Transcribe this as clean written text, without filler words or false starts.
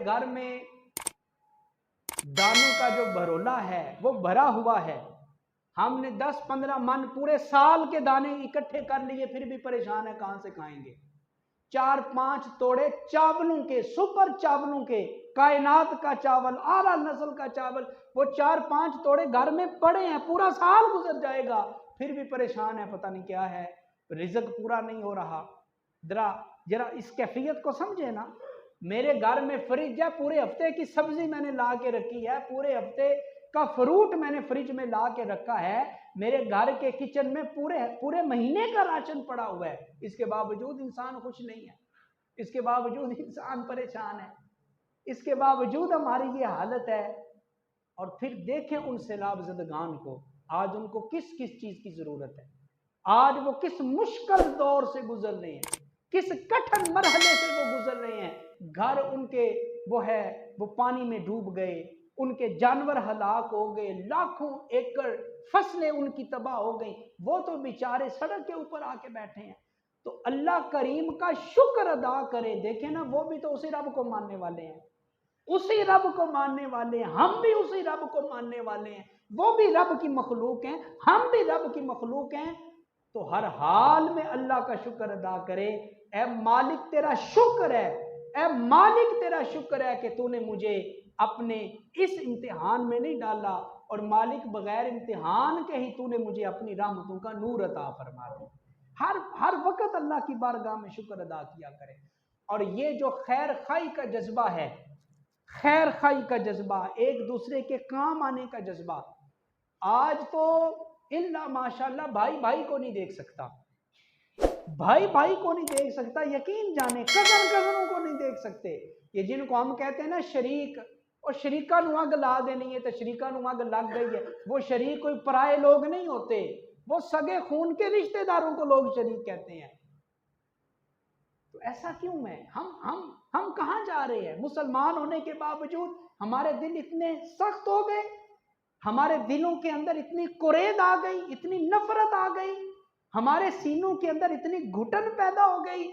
گھر میں دانوں کا جو بھرولا ہے وہ بھرا ہوا ہے، ہم نے 10-15 من پورے سال کے دانے اکٹھے کر لیے، پھر بھی پریشان ہے کہاں سے کھائیں گے۔ 4-5 توڑے چاولوں کے، سپر چاولوں کے، کائنات کا چاول، اعلیٰ نسل کا چاول، وہ 4-5 توڑے گھر میں پڑے ہیں، پورا سال گزر جائے گا، پھر بھی پریشان ہے، پتہ نہیں کیا ہے، رزق پورا نہیں ہو رہا۔ ذرا اس کیفیت کو سمجھے نا۔ میرے گھر میں فریج ہے، پورے ہفتے کی سبزی میں نے لا کے رکھی ہے، پورے ہفتے کا فروٹ میں نے فریج میں لا کے رکھا ہے، میرے گھر کے کچن میں پورے مہینے کا راشن پڑا ہوا ہے، اس کے باوجود انسان خوش نہیں ہے، اس کے باوجود انسان پریشان ہے، اس کے باوجود ہماری یہ حالت ہے۔ اور پھر دیکھیں ان سیلاب زدگان کو، آج ان کو کس چیز کی ضرورت ہے، آج وہ کس مشکل دور سے گزر رہے ہیں، کس کٹھن مرحلے سے وہ گزر رہے ہیں۔ گھر ان کے وہ پانی میں ڈوب گئے، ان کے جانور ہلاک ہو گئے، لاکھوں ایکڑ فصلیں ان کی تباہ ہو گئیں، وہ تو بیچارے سڑک کے اوپر آ کے بیٹھے ہیں۔ تو اللہ کریم کا شکر ادا کرے۔ دیکھیں نا، وہ بھی تو اسی رب کو ماننے والے ہیں، اسی رب کو ماننے والے ہیں، ہم بھی اسی رب کو ماننے والے ہیں، وہ بھی رب کی مخلوق ہیں، ہم بھی رب کی مخلوق ہیں۔ تو ہر حال میں اللہ کا شکر ادا کرے۔ اے مالک تیرا شکر ہے، اے مالک تیرا شکر ہے کہ تو نے مجھے اپنے اس امتحان میں نہیں ڈالا، اور مالک بغیر امتحان کے ہی تو نے مجھے اپنی رحمتوں کا نور عطا فرما دیا۔ ہر وقت اللہ کی بارگاہ میں شکر ادا کیا کرے۔ اور یہ جو خیر خواہی کا جذبہ ہے، خیر خواہی کا جذبہ، ایک دوسرے کے کام آنے کا جذبہ، آج تو اللہ ماشاءاللہ بھائی کو نہیں دیکھ سکتا، بھائی کو نہیں دیکھ سکتا، یقین جانے کزنوں کو نہیں دیکھ سکتے۔ یہ جن کو ہم کہتے ہیں نا شریک، اور شریکہ نو اگ لا دینی ہے تو شریکہ نو اگ لگ گئی ہے، وہ شریک کوئی پرائے لوگ نہیں ہوتے، وہ سگے خون کے رشتہ داروں کو لوگ شریک کہتے ہیں۔ تو ایسا کیوں ہے؟ ہم کہاں جا رہے ہیں؟ مسلمان ہونے کے باوجود ہمارے دل اتنے سخت ہو گئے، ہمارے دلوں کے اندر اتنی قرید آ گئی، اتنی نفرت آ گئی، ہمارے سینوں کے اندر اتنی گھٹن پیدا ہو گئی